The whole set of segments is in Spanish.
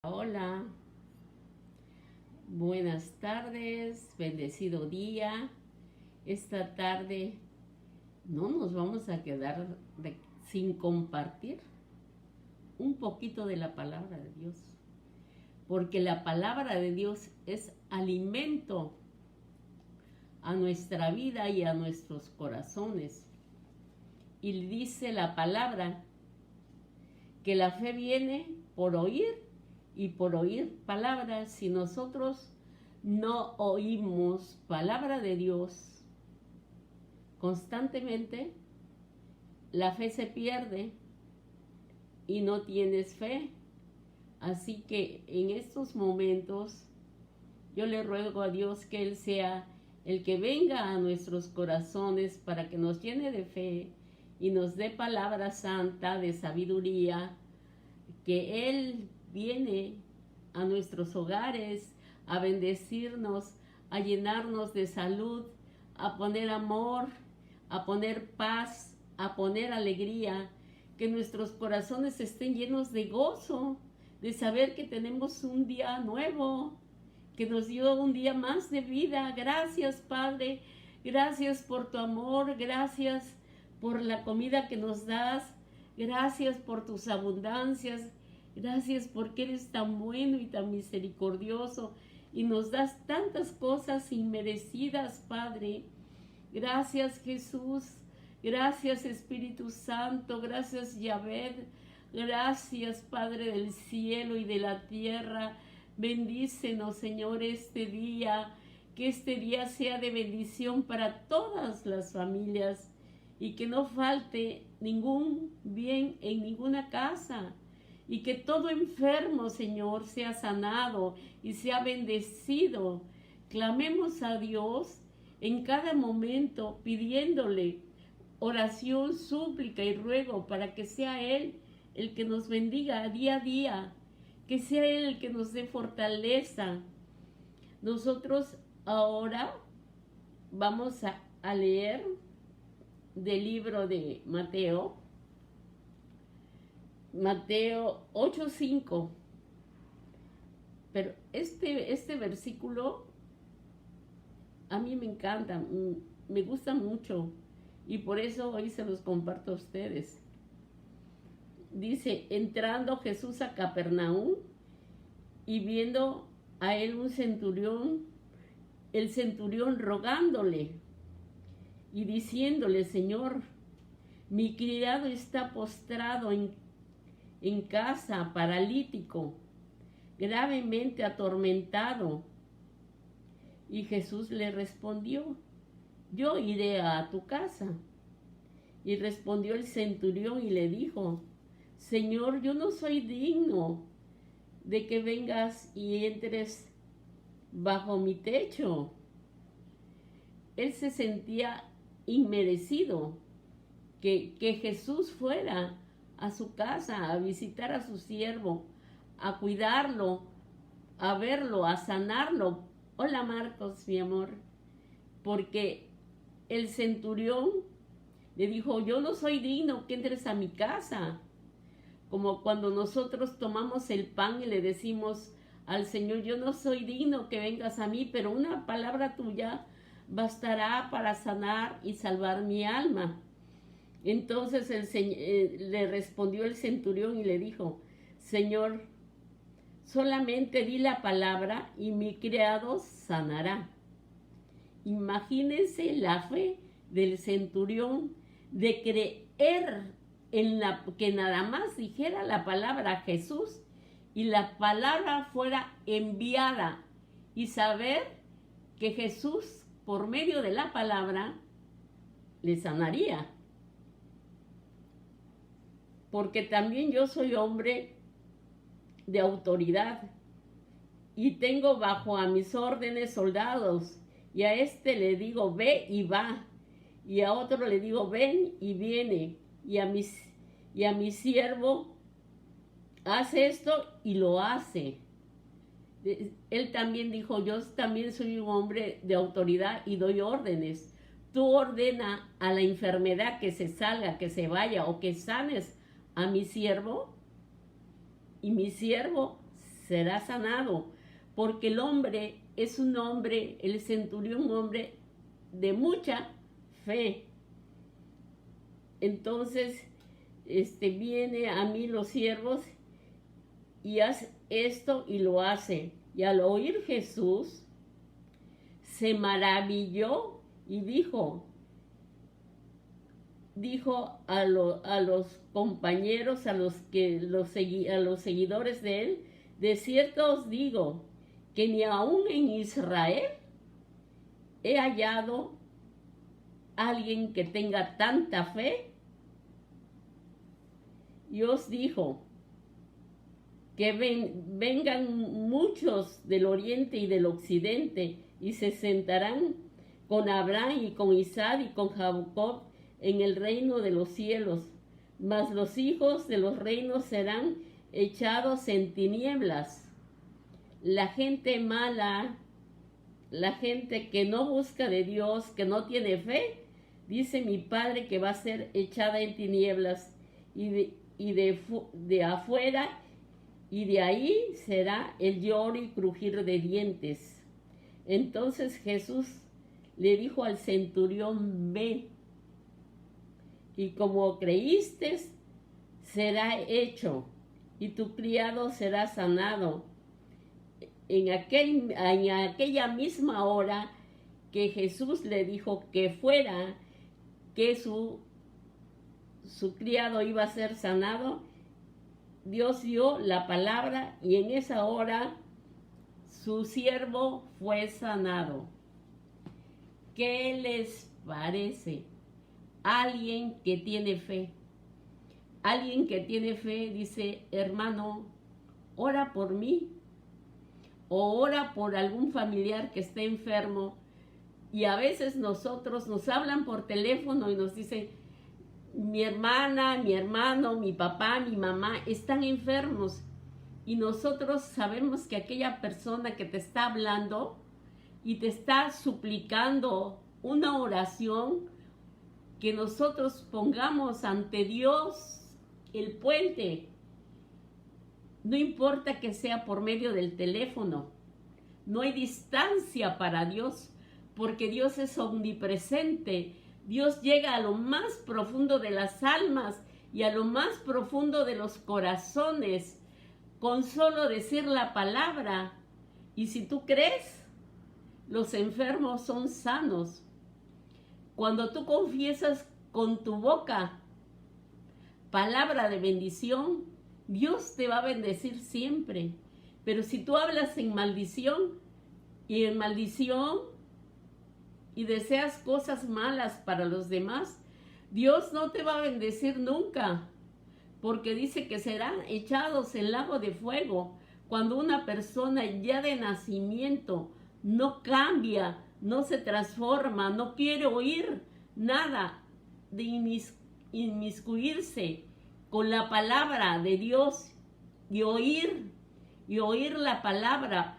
Hola, buenas tardes, bendecido día. Esta tarde no nos vamos a quedar sin compartir un poquito de la palabra de Dios, porque la palabra de Dios es alimento a nuestra vida y a nuestros corazones. Y dice la palabra que la fe viene por oír y por oír palabras. Si nosotros no oímos palabra de Dios constantemente, la fe se pierde y no tienes fe. Así que en estos momentos yo le ruego a Dios que Él sea el que venga a nuestros corazones para que nos llene de fe y nos dé palabra santa de sabiduría, que Él viene a nuestros hogares a bendecirnos, a llenarnos de salud, a poner amor, a poner paz, a poner alegría, que nuestros corazones estén llenos de gozo, de saber que tenemos un día nuevo, que nos dio un día más de vida. Gracias, Padre, gracias por tu amor, gracias por la comida que nos das, gracias por tus abundancias, gracias porque eres tan bueno y tan misericordioso y nos das tantas cosas inmerecidas, Padre. Gracias, Jesús, gracias, Espíritu Santo, gracias, Yahvé, gracias, Padre del cielo y de la tierra. Bendícenos, Señor, este día, que este día sea de bendición para todas las familias y que no falte ningún bien en ninguna casa y que todo enfermo, Señor, sea sanado y sea bendecido. Clamemos a Dios en cada momento pidiéndole oración, súplica y ruego para que sea Él el que nos bendiga día a día, que sea Él el que nos dé fortaleza. Nosotros ahora vamos a leer del libro de Mateo 8:5. Pero este versículo a mí me encanta, me gusta mucho y por eso hoy se los comparto a ustedes. Dice: entrando Jesús a Capernaum y viendo a él un centurión, el centurión rogándole y diciéndole: Señor, mi criado está postrado en casa, paralítico, gravemente atormentado. Y Jesús le respondió: yo iré a tu casa. Y respondió el centurión y le dijo: Señor, yo no soy digno de que vengas y entres bajo mi techo. Él se sentía inmerecido que Jesús fuera a su casa a visitar a su siervo, a cuidarlo, a verlo, a sanarlo. Hola, Marcos, mi amor. Porque el centurión le dijo: yo no soy digno que entres a mi casa. Como cuando nosotros tomamos el pan y le decimos al Señor: yo no soy digno que vengas a mí, pero una palabra tuya bastará para sanar y salvar mi alma. Entonces le respondió el centurión y le dijo: Señor, solamente di la palabra y mi criado sanará. Imagínense la fe del centurión de creer en que nada más dijera la palabra Jesús y la palabra fuera enviada, y saber que Jesús, por medio de la palabra, le sanaría. Porque también yo soy hombre de autoridad y tengo bajo a mis órdenes soldados, y a este le digo: ve y va, y a otro le digo: ven y viene, y a mi siervo: haz esto, y lo hace. Él también dijo: yo también soy un hombre de autoridad y doy órdenes. Tú ordena a la enfermedad que se salga, que se vaya, o que sanes a mi siervo, y mi siervo será sanado, porque el hombre es un hombre, el centurión, un hombre de mucha fe. Entonces, viene a mí los siervos y hace esto y lo hace. Y al oír Jesús, se maravilló y dijo a los compañeros, a los seguidores de él, de cierto os digo, que ni aún en Israel he hallado alguien que tenga tanta fe. Y os dijo que vengan muchos del oriente y del occidente y se sentarán con Abraham y con Isaac y con Jacob en el reino de los cielos, mas los hijos de los reinos serán echados en tinieblas. La gente mala, la gente que no busca de Dios, que no tiene fe, dice mi Padre que va a ser echada en tinieblas, y de afuera, y de ahí será el lloro y crujir de dientes. Entonces Jesús le dijo al centurión, ve, y como creíste, será hecho, y tu criado será sanado. En aquella misma hora que Jesús le dijo que fuera, que su criado iba a ser sanado, Dios dio la palabra y en esa hora su siervo fue sanado. ¿Qué les parece? Alguien que tiene fe. Alguien que tiene fe dice, hermano, ora por mí, o ora por algún familiar que esté enfermo. Y a veces nosotros nos hablan por teléfono y nos dicen, mi hermana, mi hermano, mi papá, mi mamá están enfermos. Y nosotros sabemos que aquella persona que te está hablando y te está suplicando una oración, que nosotros pongamos ante Dios el puente. No importa que sea por medio del teléfono. No hay distancia para Dios, porque Dios es omnipresente. Dios llega a lo más profundo de las almas y a lo más profundo de los corazones con solo decir la palabra. Y si tú crees, los enfermos son sanos. Cuando tú confiesas con tu boca palabra de bendición, Dios te va a bendecir siempre. Pero si tú hablas en maldición y deseas cosas malas para los demás, Dios no te va a bendecir nunca, porque dice que serán echados en lago de fuego. Cuando una persona ya de nacimiento no cambia, no se transforma, no quiere oír nada de inmiscuirse con la palabra de Dios y oír la palabra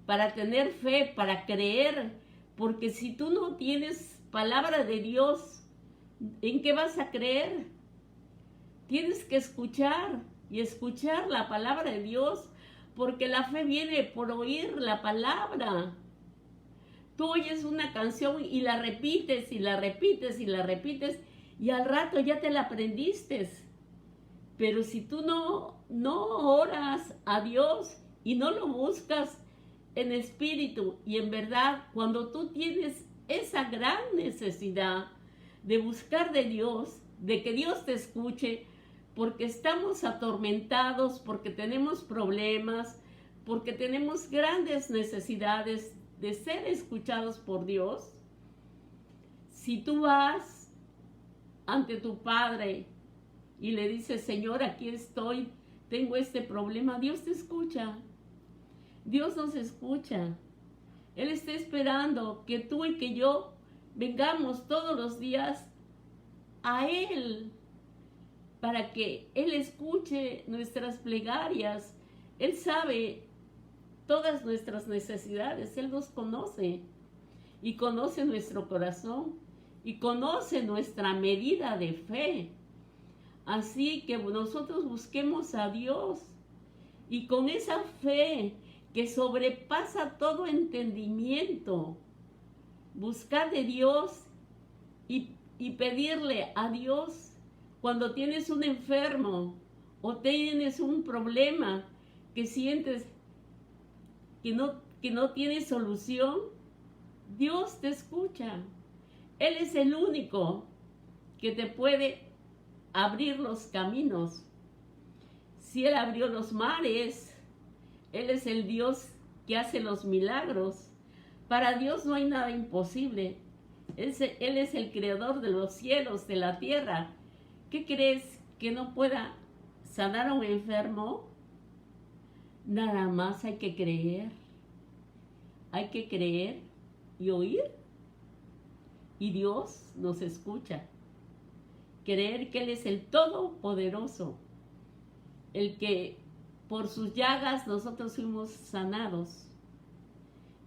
para tener fe, para creer, porque si tú no tienes palabra de Dios, ¿en qué vas a creer? Tienes que escuchar y escuchar la palabra de Dios, porque la fe viene por oír la palabra. Tú oyes una canción y la repites y la repites y la repites y al rato ya te la aprendiste. Pero si tú no oras a Dios y no lo buscas en espíritu y en verdad, cuando tú tienes esa gran necesidad de buscar de Dios, de que Dios te escuche, porque estamos atormentados, porque tenemos problemas, porque tenemos grandes necesidades de ser escuchados por Dios. Si tú vas ante tu Padre y le dices, Señor, aquí estoy, tengo este problema, Dios te escucha. Dios nos escucha. Él está esperando que tú y que yo vengamos todos los días a Él, para que Él escuche nuestras plegarias. Él sabe todas nuestras necesidades, Él nos conoce y conoce nuestro corazón y conoce nuestra medida de fe. Así que nosotros busquemos a Dios Y con esa fe que sobrepasa todo entendimiento, buscar de Dios y pedirle a Dios cuando tienes un enfermo o tienes un problema que sientes que no tienes solución, Dios te escucha. Él es el único que te puede abrir los caminos. Si Él abrió los mares, Él es el Dios que hace los milagros. Para Dios no hay nada imposible. Él es el creador de los cielos, de la tierra. ¿Qué crees que no pueda sanar a un enfermo? Nada más hay que creer. Hay que creer y oír. Y Dios nos escucha. Creer que Él es el Todopoderoso, el que por sus llagas nosotros fuimos sanados.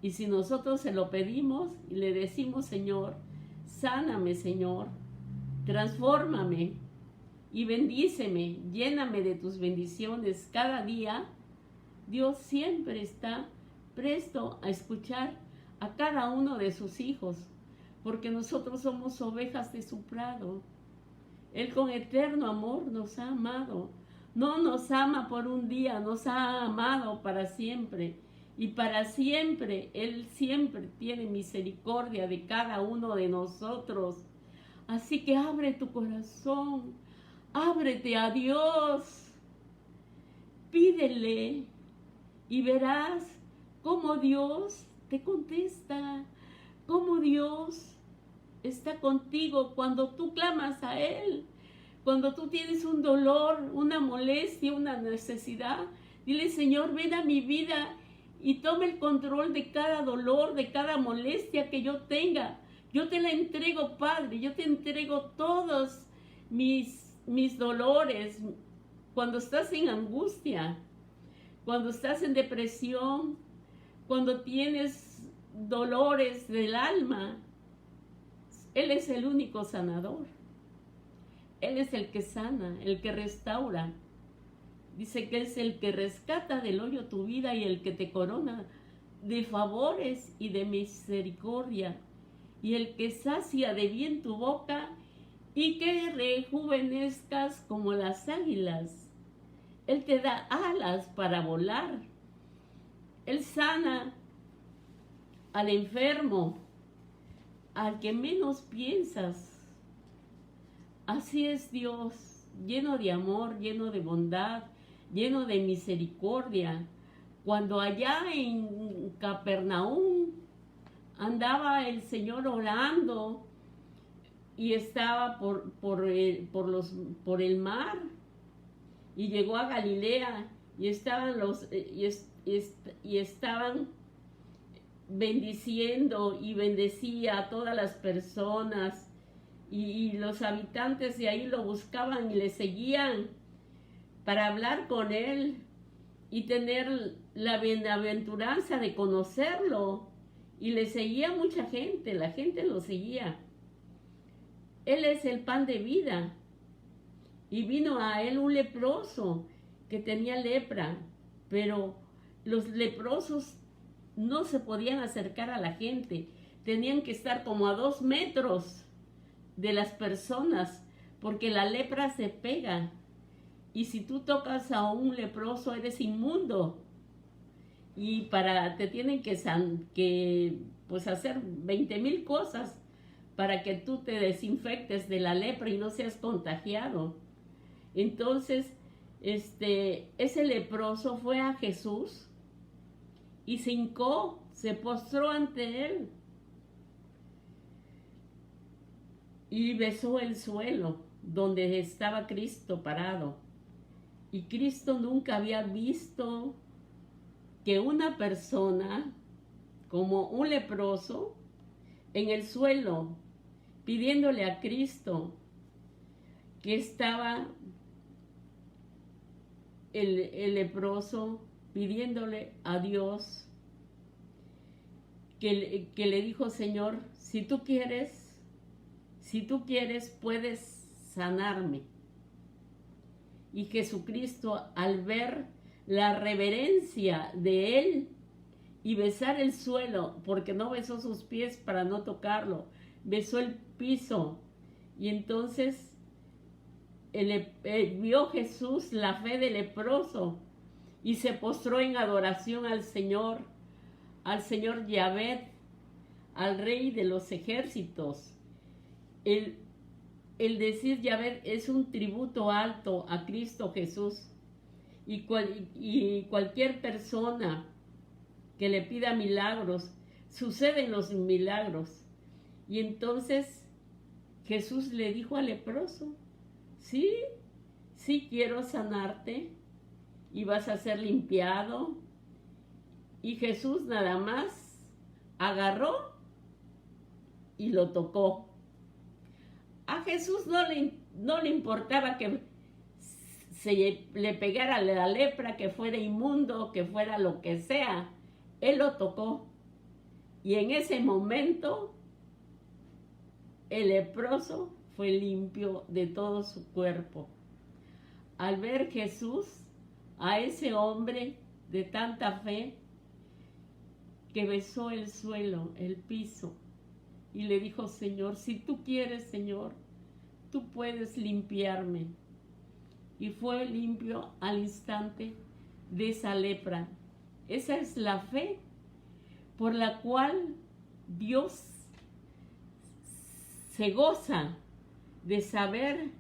Y si nosotros se lo pedimos y le decimos, Señor, sáname, Señor, transfórmame y bendíceme, lléname de tus bendiciones cada día, Dios siempre está presto a escuchar a cada uno de sus hijos, porque nosotros somos ovejas de su prado. Él con eterno amor nos ha amado. No nos ama por un día, nos ha amado para siempre. Y para siempre, Él siempre tiene misericordia de cada uno de nosotros. Así que abre tu corazón, ábrete a Dios. Pídele y verás cómo Dios te contesta, cómo Dios está contigo cuando tú clamas a Él. Cuando tú tienes un dolor, una molestia, una necesidad, dile, Señor, ven a mi vida y toma el control de cada dolor, de cada molestia que yo tenga. Yo te la entrego, Padre, yo te entrego todos mis dolores. Cuando estás en angustia, cuando estás en depresión, cuando tienes dolores del alma, Él es el único sanador. Él es el que sana, el que restaura. Dice que es el que rescata del hoyo tu vida y el que te corona de favores y de misericordia. Y el que sacia de bien tu boca y que rejuvenezcas como las águilas. Él te da alas para volar. Él sana al enfermo, al que menos piensas. Así es Dios, lleno de amor, lleno de bondad, lleno de misericordia. Cuando allá en Capernaum andaba el Señor orando y estaba por el mar y llegó a Galilea y estaban bendiciendo y bendecía a todas las personas. Y los habitantes de ahí lo buscaban y le seguían para hablar con Él y tener la bienaventuranza de conocerlo. Y le seguía mucha gente, la gente lo seguía. Él es el pan de vida. Y vino a Él un leproso que tenía lepra, pero los leprosos no se podían acercar a la gente. Tenían que estar como a 2 metros de las personas, porque la lepra se pega. Y si tú tocas a un leproso, eres inmundo. Y te tienen que pues hacer 20,000 cosas para que tú te desinfectes de la lepra y no seas contagiado. Entonces, ese leproso fue a Jesús y se hincó, se postró ante Él y besó el suelo donde estaba Cristo parado. Y Cristo nunca había visto que una persona como un leproso en el suelo pidiéndole a Cristo, que estaba el leproso pidiéndole a Dios, que le dijo, Señor, si tú quieres, puedes sanarme. Y Jesucristo, al ver la reverencia de él y besar el suelo, porque no besó sus pies para no tocarlo, besó el piso. Y entonces vio Jesús la fe del leproso y se postró en adoración al Señor Yahvé, al Rey de los ejércitos. El decir Yahvé es un tributo alto a Cristo Jesús. Y cualquier persona que le pida milagros, suceden los milagros. Y entonces Jesús le dijo al leproso, sí, sí quiero sanarte y vas a ser limpiado. Y Jesús nada más agarró y lo tocó. A Jesús no le importaba que le pegara la lepra, que fuera inmundo, que fuera lo que sea. Él lo tocó. Y en ese momento, el leproso fue limpio de todo su cuerpo. Al ver Jesús, a ese hombre de tanta fe, que besó el suelo, el piso, y le dijo, Señor, si tú quieres, Señor, tú puedes limpiarme. Y fue limpio al instante de esa lepra. Esa es la fe por la cual Dios se goza de saber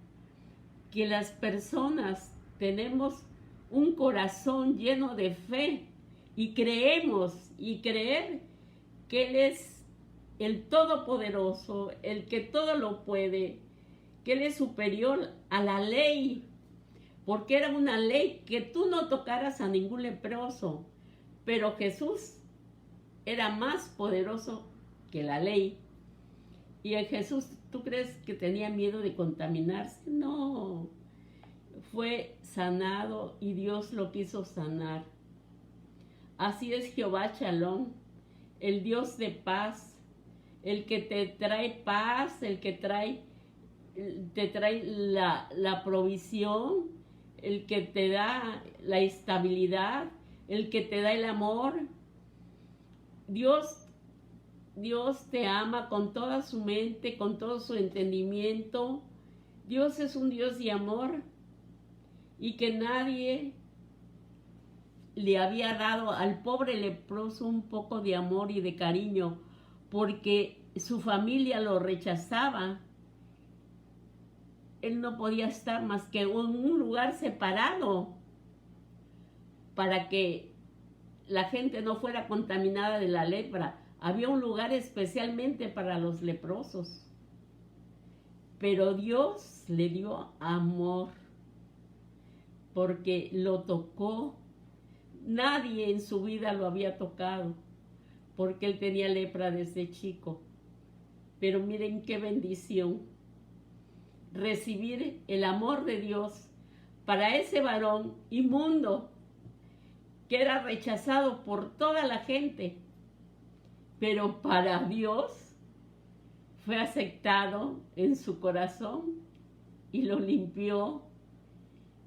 que las personas tenemos un corazón lleno de fe y creemos y creer que Él es el Todopoderoso, el que todo lo puede, que Él es superior a la ley, porque era una ley que tú no tocaras a ningún leproso, pero Jesús era más poderoso que la ley. Y en Jesús, ¿tú crees que tenía miedo de contaminarse? No, fue sanado y Dios lo quiso sanar. Así es Jehová Shalom, el Dios de paz, el que te trae paz, el que te trae la provisión, el que te da la estabilidad, el que te da el amor. Dios te ama con toda su mente, con todo su entendimiento. Dios es un Dios de amor y que nadie le había dado al pobre leproso un poco de amor y de cariño, porque su familia lo rechazaba. Él no podía estar más que en un lugar separado para que la gente no fuera contaminada de la lepra. Había un lugar especialmente para los leprosos. Pero Dios le dio amor porque lo tocó. Nadie en su vida lo había tocado porque él tenía lepra desde chico. Pero miren qué bendición recibir el amor de Dios para ese varón inmundo que era rechazado por toda la gente, pero para Dios fue aceptado en su corazón y lo limpió.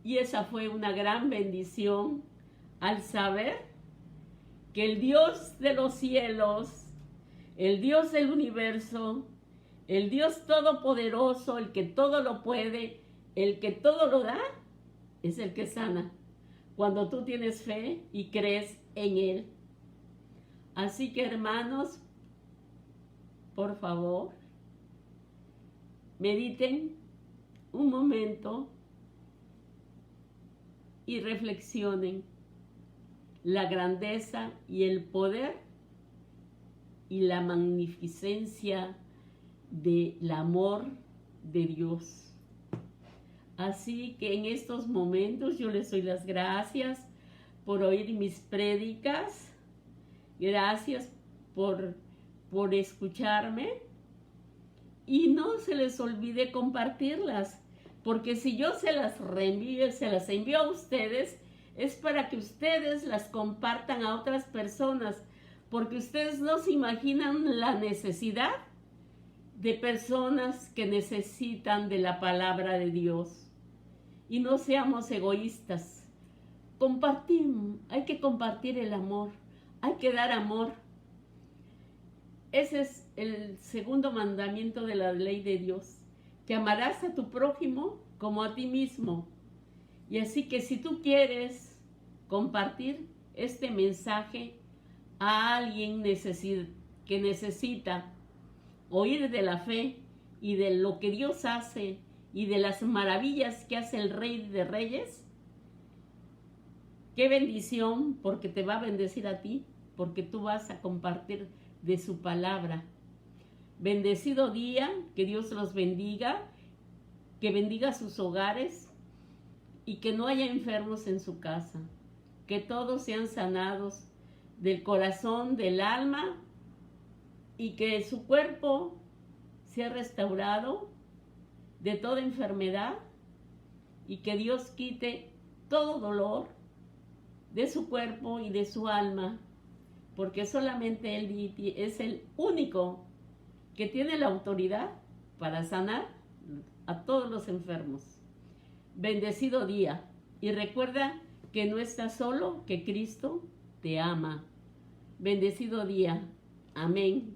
Y esa fue una gran bendición al saber que el Dios de los cielos, el Dios del universo, el Dios todopoderoso, el que todo lo puede, el que todo lo da, es el que sana cuando tú tienes fe y crees en Él. Así que, hermanos, por favor, mediten un momento y reflexionen la grandeza y el poder y la magnificencia del amor de Dios. Así que en estos momentos yo les doy las gracias por oír mis prédicas. Gracias por escucharme. Y no se les olvide compartirlas, porque si yo se las envío a ustedes, es para que ustedes las compartan a otras personas, porque ustedes no se imaginan la necesidad de personas que necesitan de la palabra de Dios. Y no seamos egoístas, compartir, hay que compartir el amor, hay que dar amor. Ese es el segundo mandamiento de la ley de Dios, que amarás a tu prójimo como a ti mismo. Y así que si tú quieres compartir este mensaje a alguien que necesita oír de la fe y de lo que Dios hace y de las maravillas que hace el Rey de Reyes, qué bendición, porque te va a bendecir a ti, porque tú vas a compartir de su palabra. Bendecido día, que Dios los bendiga, que bendiga sus hogares y que no haya enfermos en su casa, que todos sean sanados del corazón, del alma, y que su cuerpo sea restaurado de toda enfermedad y que Dios quite todo dolor de su cuerpo y de su alma, porque solamente Él es el único que tiene la autoridad para sanar a todos los enfermos. Bendecido día, y recuerda que no estás solo, que Cristo te ama. Bendecido día. Amén.